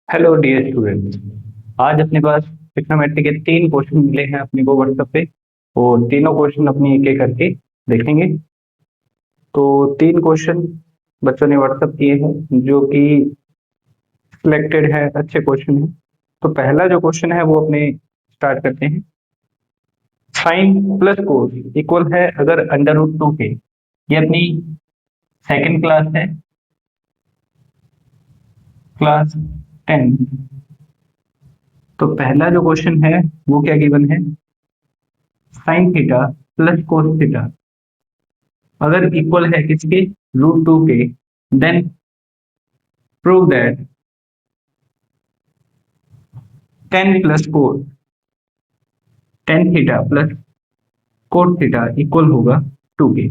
Hello dear students. आज अपने पास trigonometry के 3 क्वेश्चन मिले हैं अपने को व्हाट्सएप पे। और तीनों क्वेश्चन अपनी एक एक करके देखेंगे। तो 3 क्वेश्चन बच्चों ने व्हाट्सएप किए हैं जो कि सिलेक्टेड है, अच्छे क्वेश्चन हैं। तो पहला जो क्वेश्चन है वो अपने स्टार्ट करते हैं। साइन प्लस कोस इक्वल है अगर अंडर रूट 2 के। ये अपनी सेकंड क्लास है, क्लास 10। तो पहला जो क्वेश्चन है वो क्या गिवन है, sine theta plus cos theta अगर इक्वल है किसके, रूट 2 के, then prove that tan plus cot tan theta plus cot theta equal होगा 2 के।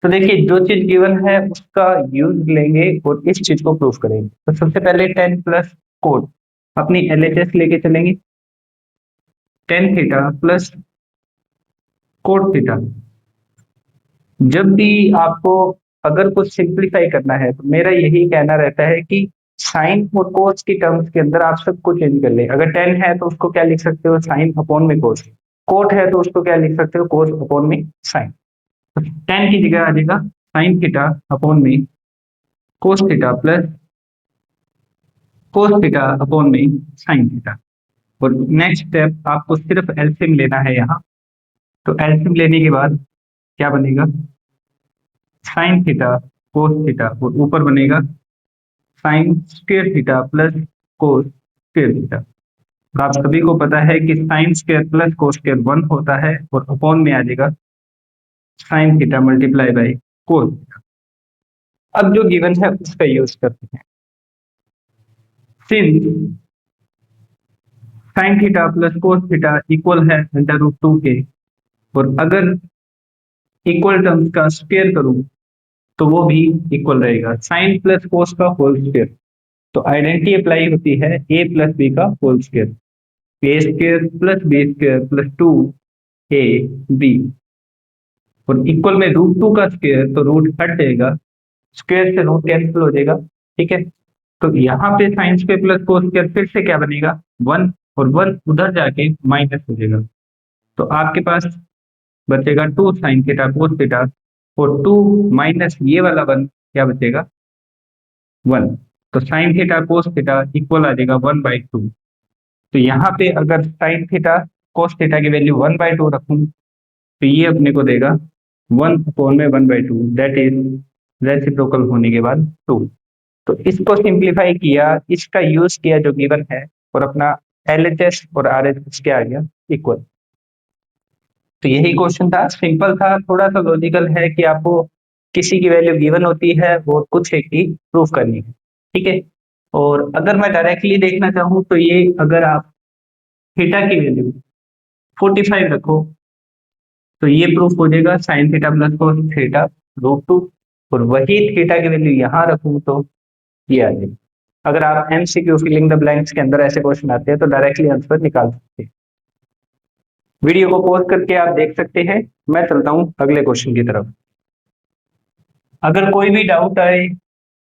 तो देखिए जो चीज गिवन है उसका यूज लेंगे और इस चीज को प्रूव करेंगे। तो सबसे पहले टेन प्लस कोट अपनी एलएचएस लेके चलेंगे। Ten theta plus cot theta, जब भी आपको अगर कुछ सिंप्लीफाई करना है तो मेरा यही कहना रहता है कि साइन और कोस की टर्म्स के अंदर आप सबको चेंज कर ले। अगर टेन है तो उसको क्या लिख सकते हो, साइन अपॉन में कोस। कोट है तो उसको क्या लिख सकते हो, कोस अपॉन में साइन। तो टेन की जगह आ जाएगा साइन थीटा अपॉन में cos theta plus cos theta upon में साइन थीटा। और नेक्स्ट स्टेप आपको सिर्फ एलसीएम लेना है यहाँ। तो एलसीएम लेने के बाद क्या बनेगा, साइन थीटा कोस थीटा और ऊपर बनेगा sine square theta plus cos square theta. और आप सभी को पता है कि sine square plus cos square 1 होता है और अपॉन में आ जाएगा साइन थीटा मल्टीप्लाई बाई कोस। अब जो गिवन है उसका यूज करते हैं। Since sign theta plus cos theta equal है अंडर रूट 2 के, और अगर इक्वल टर्म्स का स्क्वायर करूं तो वो भी इक्वल रहेगा साइन प्लस कोस का होल स्क्वायर। तो आइडेंटिटी अप्लाई होती है ए प्लस बी का whole square. A square plus B square plus 2 A B. और इक्वल में रूट 2 का स्क्वायर तो रूट हट जाएगा, स्क्वायर से रूट कैंसिल हो जाएगा। ठीक है, तो यहाँ पे sine square plus cos square फिर से क्या बनेगा, 1। और 1 उधर जाके माइनस हो जाएगा। तो आपके पास बचेगा 2 साइन थीटा कोस थीटा, और 2 माइनस ये वाला 1 क्या बचेगा, 1। तो sine theta cos theta equal आ जाएगा 1/2। तो यहाँ पे अगर साइन थीटा कोस थीटा की वैल्यू 1/2 रखूं तो ये अपने को देगा 1/1/2, दैट इज रेसिप्रोकल होने के बाद 2। तो इसको सिंप्लीफाई किया, इसका यूज किया जो गिवन है, और अपना एलएचएस और आरएचएस क्या आ गया, इक्वल। तो यही क्वेश्चन था, सिंपल था, थोड़ा सा लॉजिकल है कि आपको किसी की वैल्यू गिवन होती है और कुछ एक की प्रूफ करनी है। ठीक है, और अगर मैं डायरेक्टली देखना चाहूँ तो ये अगर आप थीटा की वैल्यू 45 रखो तो ये प्रूफ हो जाएगा sine theta plus cos theta root 2। और वही थीटा की वैल्यू यहाँ रखूँ तो ये आ जाएगी। अगर आप एमसीक्यू फिलिंग द ब्लैंक्स के अंदर ऐसे क्वेश्चन आते हैं तो डायरेक्टली आंसर निकाल सकते हैं। वीडियो को पॉज करके आप देख सकते हैं। मैं चलता हूं अगले क्वेश्चन की तरफ। अगर कोई भी डाउट आए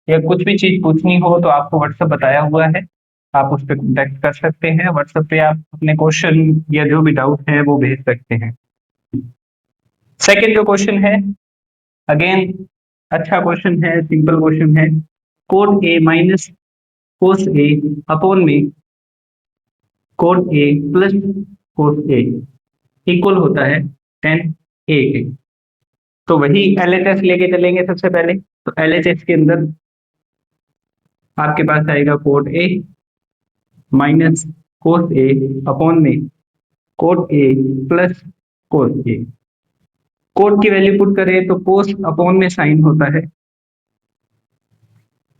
या कुछ भी चीज पूछनी हो तो आपको व्हाट्सएप बताया हुआ है, आप उस पर कॉन्टेक्ट कर सकते हैं। व्हाट्सएप पे आप अपने क्वेश्चन या जो भी डाउट है वो भेज सकते हैं। सेकेंड जो क्वेश्चन है, अगेन अच्छा क्वेश्चन है, सिंपल क्वेश्चन है। Cot A minus cos A upon में cot A plus cos A equal होता है टेन ए के। तो वही एलएचएस लेके चलेंगे। सबसे पहले तो एलएचएस के अंदर आपके पास आएगा cot A minus cos A upon में cot A plus cos A. Cot की वैल्यू पुट करें तो कोस अपॉन में साइन होता है,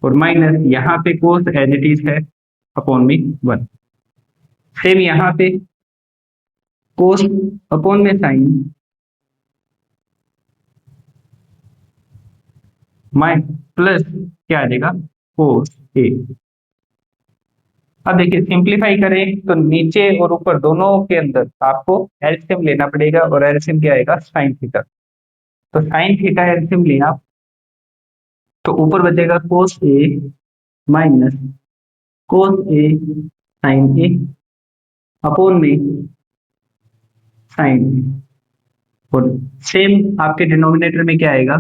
और माइनस यहाँ पे कोस एज इट इज है अपॉन में 1। सेम यहाँ पे कोस अपॉन में साइन माइ प्लस क्या आ जाएगा, कोस ए। अब देखिए सिंप्लीफाई करें तो नीचे और ऊपर दोनों के अंदर आपको एलसीएम लेना पड़ेगा, और एलसीएम क्या आएगा, साइन थीटा। तो साइन थीटा एलसीएम लिया तो ऊपर बचेगा कोस ए माइनस कोस ए साइन ए अपॉन में साइन ए। और सेम आपके डिनोमिनेटर में क्या आएगा,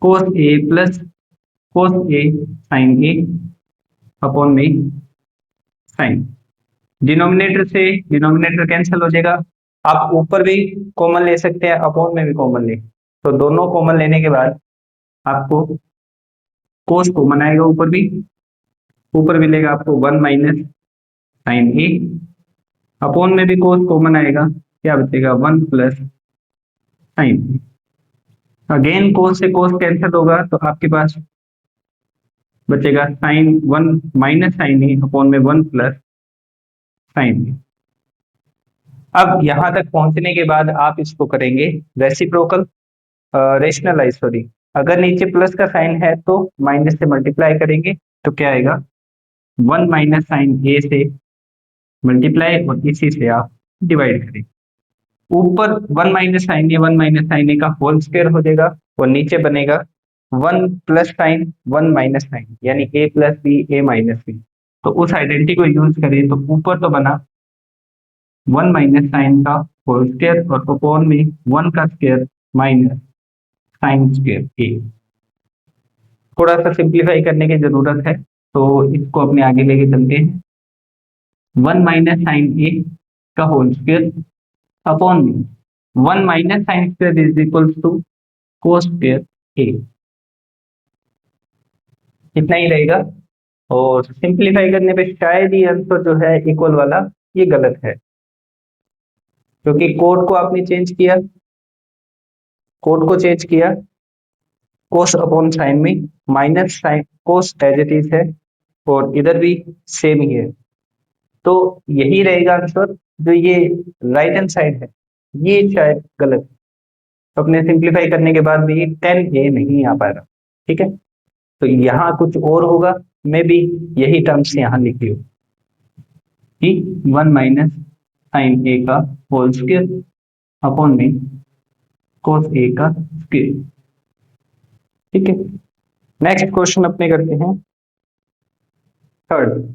कोस ए प्लस कोस ए साइन ए अपॉन में साइन। डिनोमिनेटर से डिनोमिनेटर कैंसिल हो जाएगा। आप ऊपर भी कॉमन ले सकते हैं, अपॉन में भी कॉमन ले, तो दोनों कॉमन लेने के बाद आपको कोस कॉमन आएगा, ऊपर मिलेगा आपको 1 माइनस साइन ए, अपॉन में भी कोस कॉमन आएगा, क्या बचेगा 1 प्लस साइन ए। अगेन कोस से कोस कैंसिल होगा तो आपके पास बचेगा साइन 1 माइनस साइन ए अपॉन में 1 प्लस साइन ए। अब यहां तक पहुंचने के बाद आप इसको करेंगे रेसिप्रोकल, रेशनलाइज सॉरी। अगर नीचे प्लस का साइन है तो माइनस से मल्टीप्लाई करेंगे, तो क्या आएगा 1 माइनस साइन ए से मल्टीप्लाई और इसी से आप डिवाइड करेंगे। ऊपर 1 माइनस साइन ए 1 माइनस साइन ए का होल स्क्वायर हो जाएगा और नीचे बनेगा 1 प्लस साइन 1 माइनस साइन, यानी ए प्लस बी ए माइनस बी। तो उस आइडेंटिटी को यूज करें तो ऊपर तो बना 1 माइनस साइन का होल स्क्वायर और अपॉन में 1 का स्क्वायर माइनस साइन स्क्वायर ए। थोड़ा सा सिंप्लीफाई करने की जरूरत है तो इसको अपने आगे लेके चलते हैं। 1 माइनस साइन ए का होल स्क्वायर अपॉन में 1 minus sine square is equal to cos square A, इतना ही रहेगा। और सिंप्लीफाई करने पे शायद ये आंसर जो है इक्वल वाला ये गलत है, क्योंकि कोड को आपने चेंज किया, कोड को चेंज किया कोस अपॉन साइन में, minus sine cos as it is है और इधर भी सेम ही है, तो यही रहेगा आंसर। जो ये राइट हैंड साइड है ये शायद गलत है, तो अपने सिंप्लीफाई करने के बाद भी 10a नहीं आ पाएगा। ठीक है, तो यहाँ कुछ और होगा, मैं भी यही टर्म्स यहाँ लिखी हो कि 1 माइनस साइन ए का होल स्क्वायर अपॉन में कोस ए का स्क्वायर। ठीक है, नेक्स्ट क्वेश्चन अपने करते हैं थर्ड।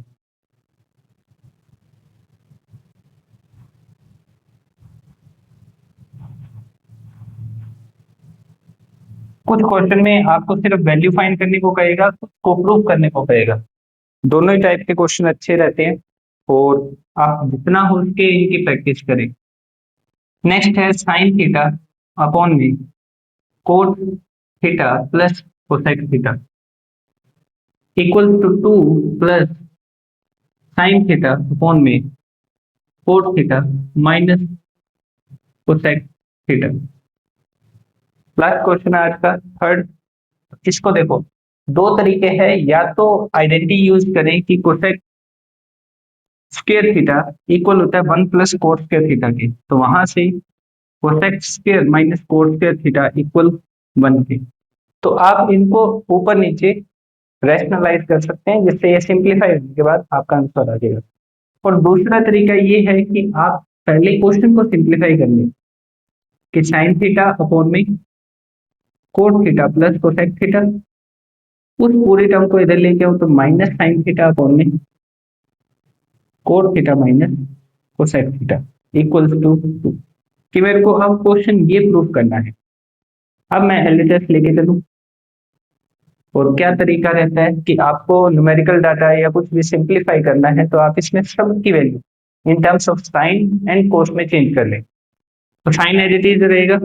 कुछ क्वेश्चन में आपको सिर्फ वैल्यू फाइंड करने को कहेगा, कुछ को प्रूव करने को कहेगा। दोनों ही टाइप के क्वेश्चन अच्छे रहते हैं और आप जितना हो सके इनकी प्रैक्टिस करें। नेक्स्ट है साइन थीटा अपॉन में cot theta plus cosec theta equal to 2 plus sine theta upon में cot theta minus cosec theta. Last question है आज का थर्ड। इसको देखो, दो तरीके हैं, या तो आइडेंटिटी यूज करें कि कोसेक स्क्वायर थीटा इक्वल होता है 1 प्लस कोट स्क्वायर थीटा के, तो वहां से cosec square minus cot square theta equal 1 के। तो आप इनको ऊपर नीचे रैशनलाइज कर सकते हैं, जिससे ये सिंप्लीफाई होने के बाद आपका आंसर आ जाएगा। और दूसरा तरीका ये है कि आप पहले क्वेश्चन को सिंप्लीफाई कर लें कि साइन थीटा अपॉन में cot theta plus cosec theta, उस पूरी टर्म को इधर लेके आओ तो माइनस साइन थीटा अपॉन में cot theta minus cosec theta equals to 2। कि मेरे को अब क्वेश्चन ये प्रूफ करना है। अब मैं एलएचएस लेके चलूं, और क्या तरीका रहता है कि आपको न्यूमेरिकल डाटा या कुछ भी सिंप्लीफाई करना है तो आप इसमें सब की value in terms of sine and cos में चेंज कर लें। तो साइन एज इट इज रहेगा,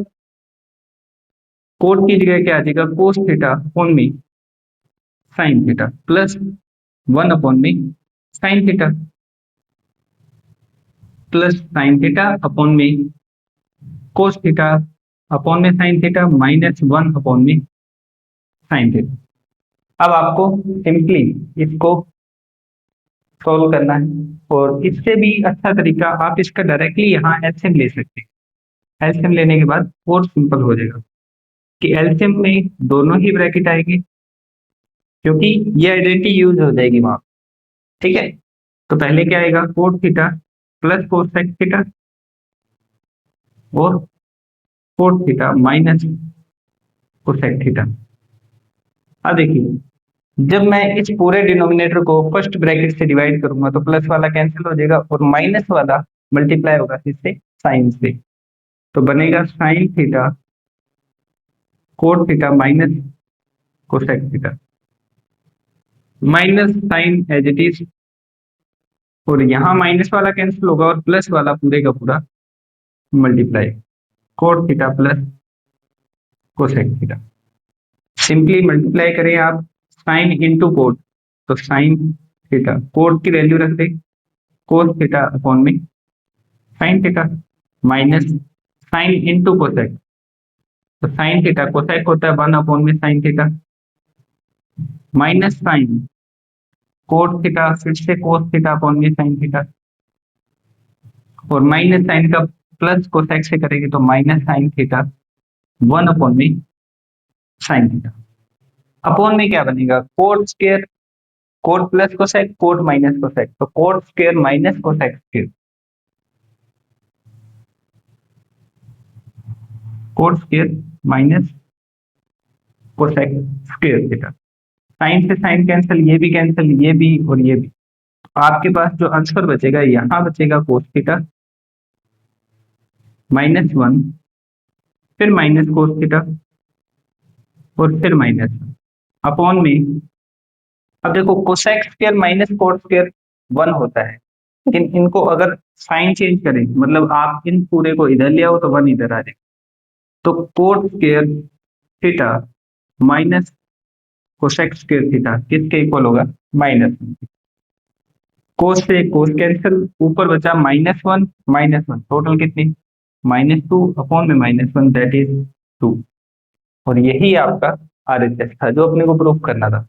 कोट की जगह क्या आ जाएगा कोस थीटा अपॉन में साइन थीटा प्लस 1 अपॉन में sine theta plus sine theta upon में कोस थीटा अपॉन में साइन थीटा माइनस 1 अपॉन में साइन थीटा। अब आपको सिंपली इसको सॉल्व करना है, और इससे भी अच्छा तरीका आप इसका डायरेक्टली यहाँ एलसीएम ले सकते हैं। एलसीएम लेने के बाद और सिंपल हो जाएगा कि एलसीएम में दोनों ही ब्रैकेट आएंगे, क्योंकि ये आइडेंटिटी यूज हो जाएगी वहां। ठीक है, तो पहले क्या आएगा cot theta plus cosec theta और cot theta minus cosec theta. अब देखिए जब मैं इस पूरे डिनोमिनेटर को फर्स्ट ब्रैकेट से डिवाइड करूंगा तो प्लस वाला कैंसिल हो जाएगा और माइनस वाला मल्टीप्लाई होगा इससे, साइन से। तो बनेगा sine theta cot theta minus cosec theta, minus sine as it is, और यहाँ माइनस वाला कैंसिल होगा और प्लस वाला पूरे का पूरा multiply, cot theta plus cosec theta. Simply multiply करें आप साइन इंटू कोट, तो साइन थीटा, कोट की वैल्यू रख दे कोस थीटा अपॉन में sine theta, minus sine into cosec, तो साइन थीटा कोसेक होता है 1 अपॉन में sine theta, minus sine cot theta फिर से कोस थीटा अपॉन में साइन थीटा, और माइनस साइन का प्लस कोसेक से करेंगे तो माइनस साइन थीटा 1 अपॉन में साइन थीटा। अपॉन में क्या बनेगा, cot square, cot plus cosec, cot minus cosec, तो cot square minus cosec square, cot square minus cosec square theta. Sine से साइन कैंसिल, ये भी कैंसिल, ये भी और ये भी। आपके पास जो आंसर बचेगा यहाँ बचेगा कोस थीटा -1, फिर माइनस कोस थीटा और फिर -1 अपॉन में। अब देखो cosec square minus cot square 1 होता है, लेकिन इनको अगर साइन चेंज करें, मतलब आप इन पूरे को इधर ले आओ तो 1 इधर आ जाए, तो cot square theta minus cosec square theta किसके इक्वल होगा, -1। कोस से कोस कैंसिल, ऊपर बचा -1 टोटल कितनी, -2 अपॉन में -1 दैट इज 2। और यही आपका आरएचएस था जो अपने को प्रूफ करना था।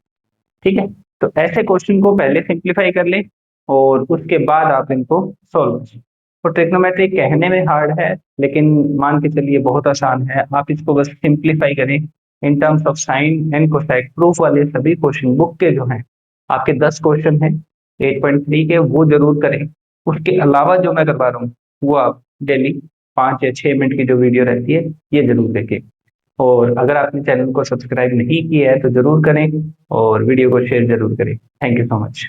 ठीक है, तो ऐसे क्वेश्चन को पहले सिंप्लीफाई कर ले और उसके बाद आप इनको सॉल्व करें। तो ट्रिग्नोमेट्री कहने में हार्ड है, लेकिन मान के चलिए बहुत आसान है। आप इसको बस सिंप्लीफाई करें in terms of sine and cosine. Proof वाले सभी क्वेश्चन बुक के जो हैं आपके 10 क्वेश्चन हैं 8.3 के, वो जरूर करें। उसके अलावा जो मैं करवा रहा हूँ वो आप डेली 5 या 6 मिनट की जो वीडियो रहती है ये जरूर देखें। और अगर आपने चैनल को सब्सक्राइब नहीं किया है तो जरूर करें और वीडियो को शेयर जरूर करें। Thank you so much.